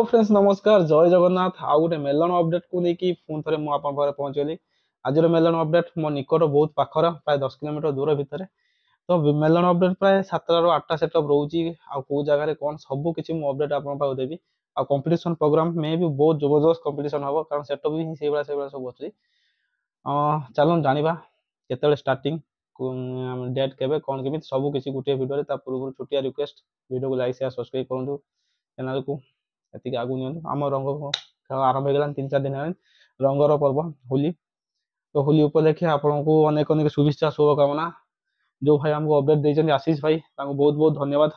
Friends नमस्कार जय जगन्नाथ आउ गोटे मेलन अपडेट को लेकिन पुणी थे मुझे पहुंचली। आज मेलन अपडेट मो निकट बहुत पाखर प्राय 10 किलोमीटर दूर भितर। तो मेलन अपडेट प्राय 7 ରୁ 8ଟା सेटअप रोचे आउ जगह कौन सब किसी अपडेट आपको देवी। आ कंपटीशन प्रोग्राम में भी बहुत जबरदस्त कंपटीशन हम कारण सेटअप भी से सब अच्छी। चलो जाना केत स्टार्टिंग डेट के कौन केमी सब किसी गोटे भिडियो पूर्व छोटिया रिक्वेस्ट वीडियो को लाइक शेयर सब्सक्राइब करूँ चैनल को एति आगु नि आम रंग खेल आरंभ हो 3-4 दिन रंगर पर्व होली। तो होली उपलक्षे आपन को अनेक अनेक शुभेच्छा शुभकामना। जो भाई हमको अपडेट देते आशीष भाई बहुत बहुत धन्यवाद।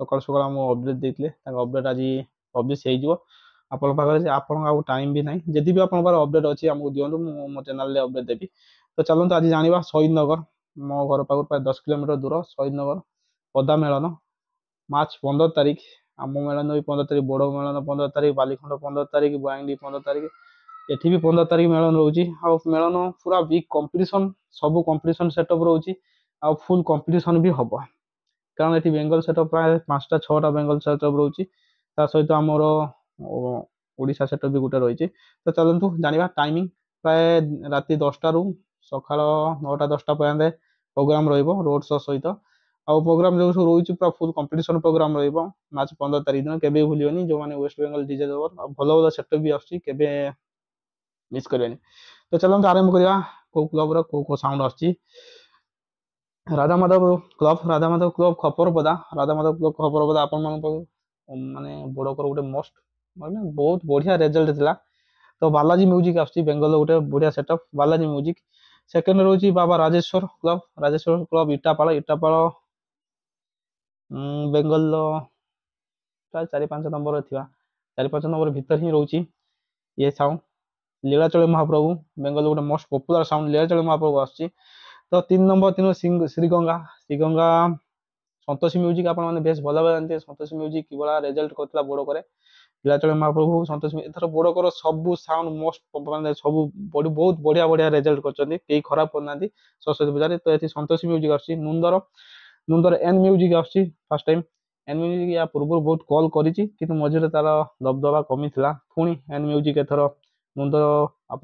सकाल सकाल आम अपडेट देते अपडेट आज पब्लिश हो टाइम भी ना जदि भी आप अपडेट अच्छी आमको दिखाँ मो चैनल अपडेट देवी। तो चलते आज जाना शहीद नगर मो घर पाख प्राय 10 किलोमीटर दूर शहीद नगर पदा मेलन मार्च 15 तारीख आम मेलन भी 15 तारीख बड़ मेलन 15 तारीख बालीखंड 15 तारीख बयांडी 15 तारीख एठी भी 15 तारीख मेलन रोची आ मेलन पूरा बिग कंपटीशन सब कंपटीशन सेटअप रोची आ फुल कंपटीशन भी हम कारण ये बेंगल सेटअप प्राय 5टा 6टा बेंगल सेटअप रोची सहित आमर ओडिशा सेटअप भी गोटे रही। तो चलतु जाना टाइमिंग प्राय राति 10टा ରୁ सकाळ 9टा 10टा पर्यंत प्रोग्राम रोड शो सहित आउ प्रोग्राम जो सब रोचे पूरा फुल कंपटीशन प्रोग्राम मार्च 15 तारीख दिन केबे भूलियोनी जो मैंने वेस्ट बेंगल डीजे देवर भल भल सेटअप भी आके मिस करें। तो चलते आरंभ करवा को क्लब रो साउंड आसी राधा माधव क्लब खपरपदा राधा माधव क्लब खपरपदा आपण माने बड़कर गोटे मस्ट माने बहुत बढ़िया रिजल्ट थिला। तो बालाजी म्यूजिक आसी बेंगल गोटे बढ़िया सेटअप बालाजी म्यूजिक सेकेंड रोची बाबा राजेश्वर क्लब इटापाड़ बेंगल प्राय 4-5 नंबर थी 4-5 नंबर भीतर ही रोची ये साउंड लीलाचल महाप्रभु बेंगल गोटे मोस्ट पॉपुलर साउंड लीलाचल महाप्रभु आसी। तो 3 नंबर 3 श्रीगंगा संतोषी म्यूजिक आप बेस भल भाव जानते संतोषी म्यूजिक कि रिजल्ट करता बड़ करे लीलाचल महाप्रभु संतोषी एथर बड़कर सब साउंड मोस्ट सब बहुत बढ़िया बढ़िया रिजल्ट कर खराब करना सरस्वती पूजा। तो ये संतोषी म्यूजिक आसी नुंदर एन म्यूजिक आसी फर्स्ट टाइम एन म्यूजिक या पूर्व बहुत कॉल करी मझे तार दबदबा कमी था पुणी एन म्यूजिक एथर नुंदर आप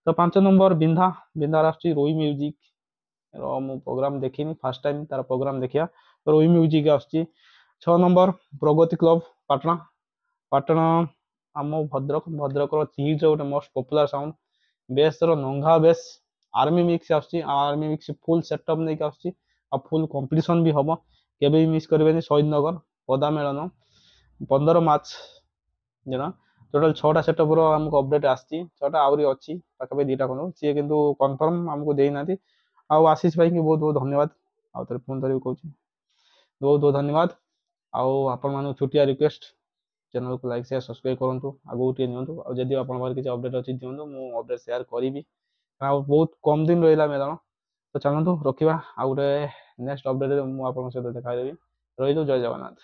तो 5 नंबर बिंदा आसी रोई म्यूजिक मु प्रोग्राम देखी फर्स्ट टाइम तार प्रोग्राम देखिया तो रोई म्यूजिक आसी। 6 नंबर प्रगति क्लब पाटना आम भद्रक तीज गोटे मोस्ट पॉपुलर साउंड बेस नंगा base army mix army mix full setup नहीं आसी फुल कंपटीशन भी हम केबे मिस करेंगे। शहीद नगर पदा मेलन 15 मार्च दिन टोटाल 6टा सेटअप आमको अपडेट आसी 6टा आहरी अच्छी पाखे 2टा खंड सी कि कन्फर्म आमको देना आशीष भाई की बहुत बहुत धन्यवाद आउ थे पुणी थे कहूँ बहुत बहुत धन्यवाद आपण मान छोटिया रिक्वेस्ट चैनल को लाइक शेयर सब्सक्राइब करूँ आगू टे नियंतु जदि आप किसी अपडेट अच्छी दिंतु मुझे अपडेट शेयर करी बहुत कम दिन रहा मेलन। तो चलतु रखा आ गए नेक्स्ट अपडेट मुझे सहित देखादेवी रही जय जगन्नाथ।